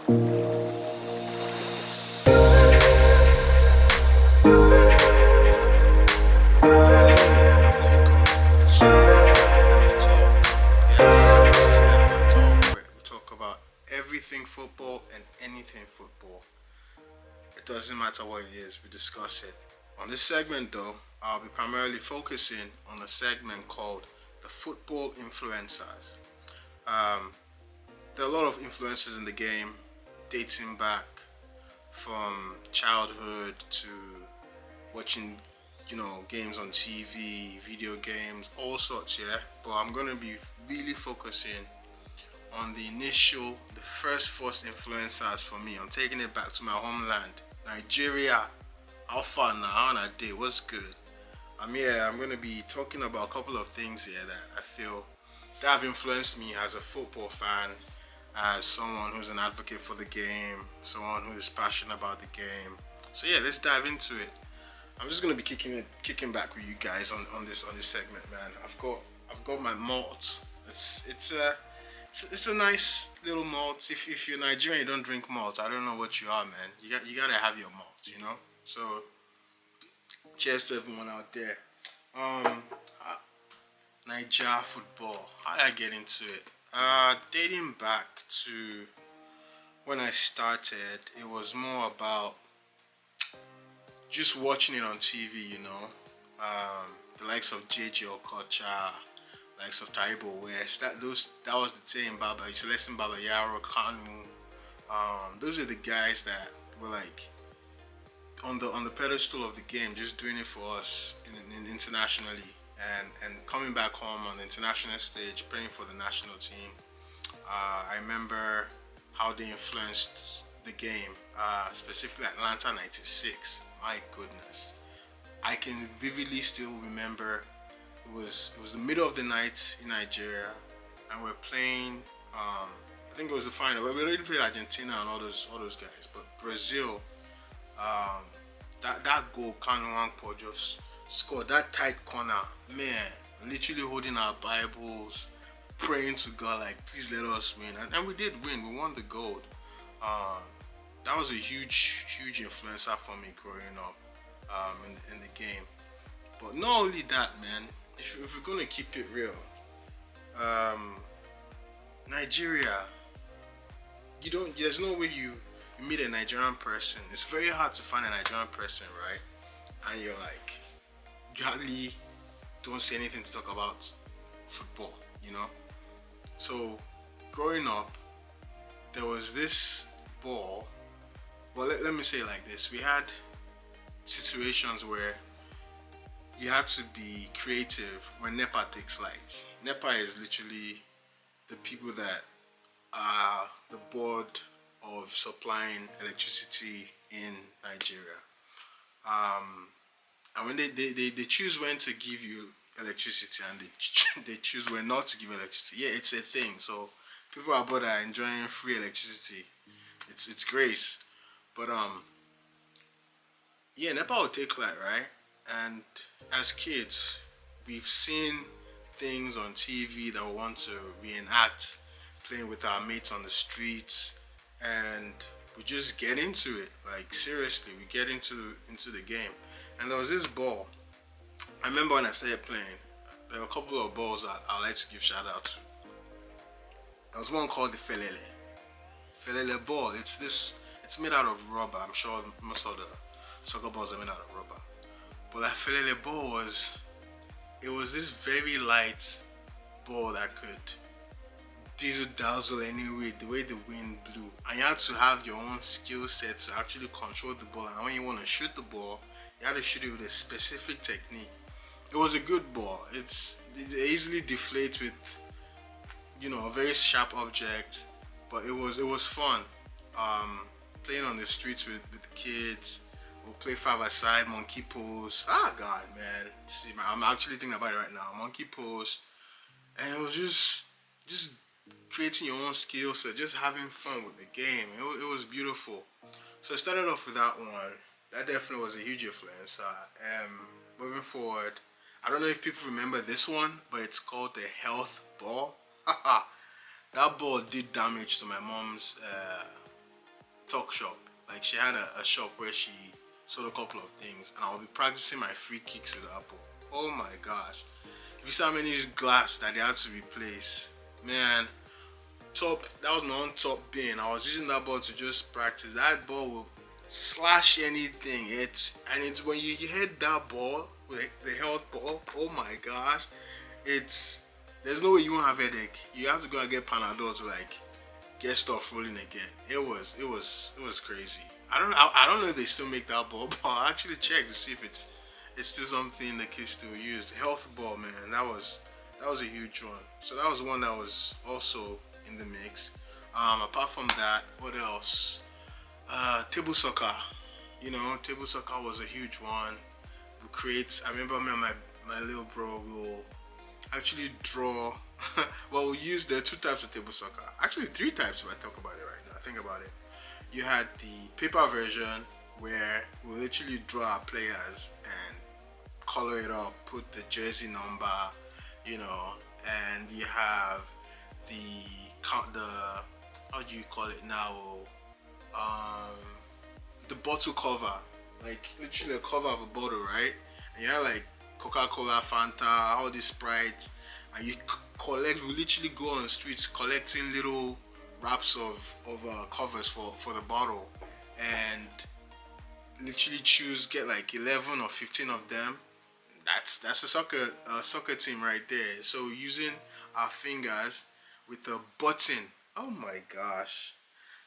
Everything football and anything football. It doesn't matter what it is, we discuss it. On this segment, though, I'll be primarily focusing on a segment called the football influencers. Um, there are a lot of influencers in the game, dating back from childhood to watching, games on TV, video games, all sorts. Yeah, but I'm gonna be really focusing on the first influencers for me. I'm taking it back to my homeland, Nigeria. How far now? How on a day? What's good? I'm gonna be talking about a couple of things here that I feel that have influenced me as a football fan, as someone who's an advocate for the game, someone who is passionate about the game. So yeah, let's dive into it. I'm just gonna be kicking back with you guys on this segment, man. I've got my malt. It's a nice little malt. If you're Nigerian, you don't drink malt. I don't know what you are, man. You gotta have your malt. So cheers to everyone out there. Niger football. How did I get into it? Dating back to when I started, it was more about just watching it on TV. The likes of JJ Okocha, likes of Taribo West. That was the team. Baba, Celestin Baba Yaro, Kanu. Those are the guys that were like on the pedestal of the game, just doing it for us internationally, and coming back home on the international stage, playing for the national team. I remember how they influenced the game, specifically Atlanta '96. My goodness, I can vividly still remember. It was the middle of the night in Nigeria, and we're playing. I think it was the final. We already played Argentina and all those guys, but Brazil. That goal, Kanu Wangpo just scored that tight corner. Man, literally holding our Bibles, praying to God like, please let us win, and we did win. We won the gold. That was a huge influencer for me growing up in the game. But not only that, man. If we're gonna keep it real, Nigeria, there's no way you meet a Nigerian person. It's very hard to find a Nigerian person, right? And you're like, you hardly don't say anything to talk about football. So growing up, there was this ball. Well, let me say it like this: we had situations where you had to be creative when NEPA takes lights. NEPA is literally the people that are the board of supplying electricity in Nigeria. And when they choose when to give you electricity, and they choose when not to give electricity. Yeah, it's a thing. So people abroad are enjoying free electricity. It's great. But yeah, NEPA will take light, right? And as kids, we've seen things on TV that we want to reenact, playing with our mates on the streets, and we just get into it. Like seriously, we get into the game. And there was this ball. I remember when I started playing, there were a couple of balls that I like to give shout out to. There was one called the Felele ball. It's made out of rubber. I'm sure most of the soccer balls are made out of rubber. But that Felele ball it was this very light ball that could diesel dazzle anyway, the way the wind blew. And you had to have your own skill set to actually control the ball. And when you want to shoot the ball, you had to shoot it with a specific technique. It was a good ball. It easily deflates with a very sharp object, but it was fun. Playing on the streets with the kids. We'll play five-a-side, monkey pose. Ah, God, man. See, I'm actually thinking about it right now. Monkey pose. And it was just creating your own skill set, just having fun with the game. It was beautiful. So I started off with that one. That definitely was a huge influence. Moving forward, I don't know if people remember this one, but it's called the health ball. That ball did damage to my mom's talk shop. Like she had a shop where she sold a couple of things, and I'll be practicing my free kicks with Apple. Oh my gosh! If you saw how many glass that they had to replace, man. Top, that was my own top bin. I was using that ball to just practice. That ball will slash anything. It's when you hit that ball, the health ball. Oh my gosh! It's there's no way you won't have headache. You have to go and get Panadol to like get stuff rolling again. It was crazy. I don't know if they still make that ball, but I'll actually check to see if it's still something the kids still use. Health ball, man. That was a huge one. So that was one that was also in the mix. Apart from that, what else? Table soccer. Table soccer was a huge one. We create. I remember me and my little bro will actually draw. Well, we use the two types of table soccer. Actually, three types if I talk about it right now. Think about it. You had the paper version where we literally draw our players and color it up, put the jersey number, and you have the how do you call it now? Um, the bottle cover, like literally a cover of a bottle, right? And you have like Coca-Cola, Fanta, all these Sprites, and you collect. We literally go on the streets collecting little wraps of covers for the bottle, and literally get like 11 or 15 of them. That's a soccer team right there. So using our fingers with a button. Oh my gosh.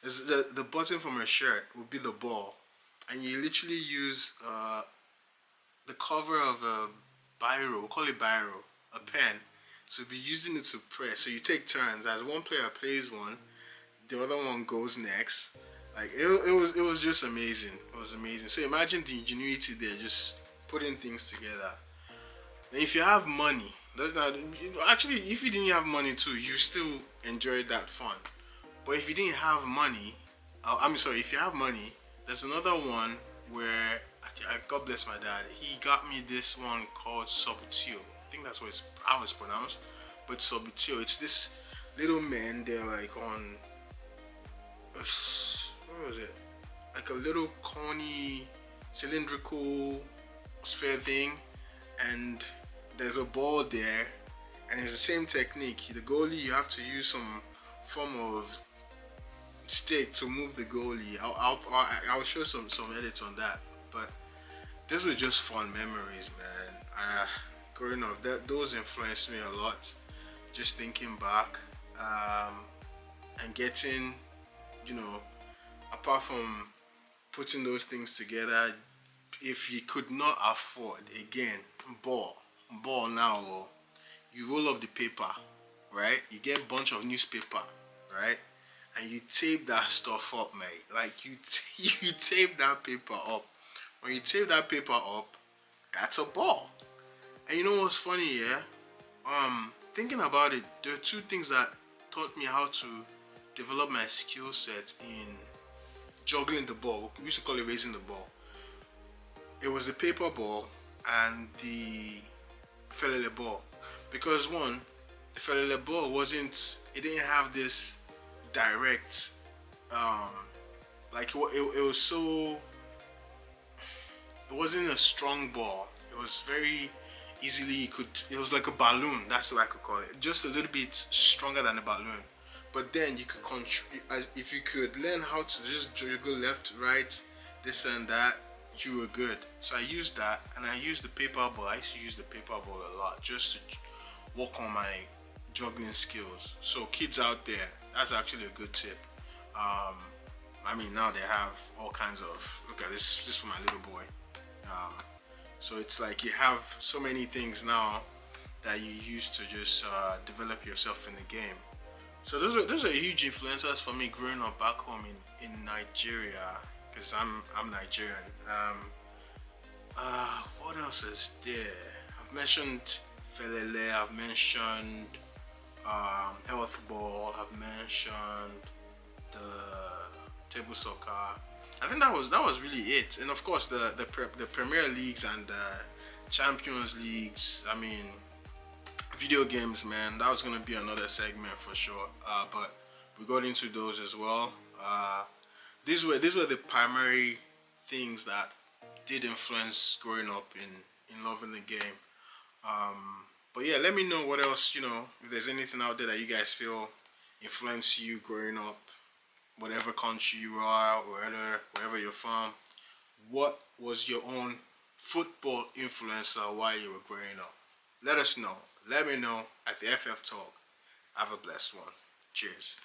The button from a shirt would be the ball, and you literally use the cover of a biro, we call it biro, a pen, to be using it to press. So you take turns. As one player plays one, the other one goes next. Like it was just amazing. It was amazing. So imagine the ingenuity there, just putting things together. And if you have money, does not actually if you didn't have money too, you still enjoyed that fun. But if you didn't have money, I mean, sorry, if you have money, there's another one where God bless my dad. He got me this one called Subtio. I think that's how it's pronounced. But Subtio, it's this little men. They're like on what was it? Like a little corny, cylindrical sphere thing, and there's a ball there, and it's the same technique. The goalie, you have to use some form of stick to move the goalie. I'll show some edits on that, but this was just fun memories, man. Growing up, those influenced me a lot. Just thinking back, and getting, you know, apart from putting those things together, if you could not afford again ball now, you roll up the paper, right? You get a bunch of newspaper, right? And you tape that stuff up, mate. Like you tape that paper up. When you tape that paper up, that's a ball. And you know what's funny, yeah? Thinking about it, there are two things that taught me how to develop my skill set in juggling the ball. We used to call it raising the ball. It was the paper ball and the felele ball. Because one, the felele ball it didn't have this direct, like it was so, it wasn't a strong ball. It was very easily, it was like a balloon, that's what I could call it. Just a little bit stronger than a balloon. But then you could if you could learn how to just juggle left, right, this and that, you were good. So I used that, and I used the paper ball. I used to use the paper ball a lot just to work on my juggling skills. So kids out there, that's actually a good tip. I mean, now they have all kinds of, look at this for my little boy. So it's like you have so many things now that you use to just develop yourself in the game. So those are huge influencers for me growing up back home in Nigeria, because I'm Nigerian. What else is there? I've mentioned Felele, I've mentioned health ball, I've mentioned the table soccer. I think that was really it. And of course the Premier Leagues and the Champions Leagues. I mean, video games, man. That was gonna be another segment for sure. But we got into those as well. these were the primary things that did influence growing up in loving the game. But yeah, let me know what else, if there's anything out there that you guys feel influenced you growing up, whatever country you are, wherever you're from. What was your own football influencer while you were growing up? Let us know. Let me know at the FF Talk. Have a blessed one. Cheers.